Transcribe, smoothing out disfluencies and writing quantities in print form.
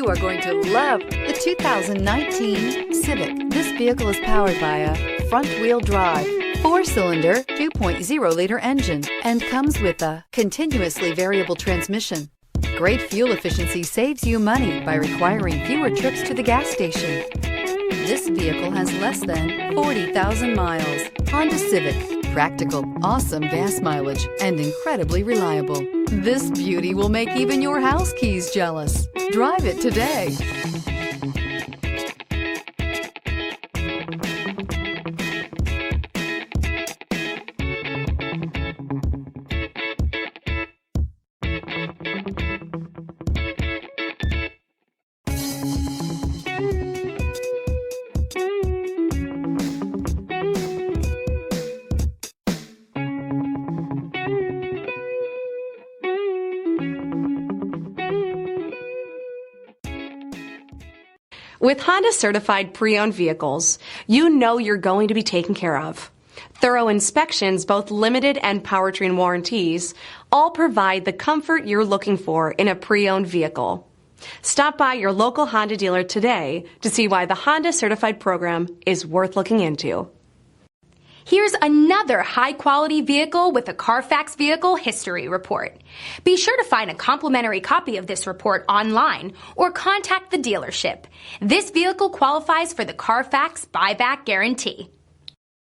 You are going to love the 2019 Civic. This vehicle is powered by a front-wheel drive, 4-cylinder, 2.0-liter engine, and comes with a continuously variable transmission. Great fuel efficiency saves you money by requiring fewer trips to the gas station. This vehicle has less than 40,000 miles. Honda Civic. Practical, awesome gas mileage, and incredibly reliable. This beauty will make even your house keys jealous. Drive it today. With Honda certified pre-owned vehicles, you know you're going to be taken care of. Thorough inspections, both limited and powertrain warranties, all provide the comfort you're looking for in a pre-owned vehicle. Stop by your local Honda dealer today to see why the Honda certified program is worth looking into. Here's another high-quality vehicle with a Carfax Vehicle History Report. Be sure to find a complimentary copy of this report online or contact the dealership. This vehicle qualifies for the Carfax Buyback Guarantee.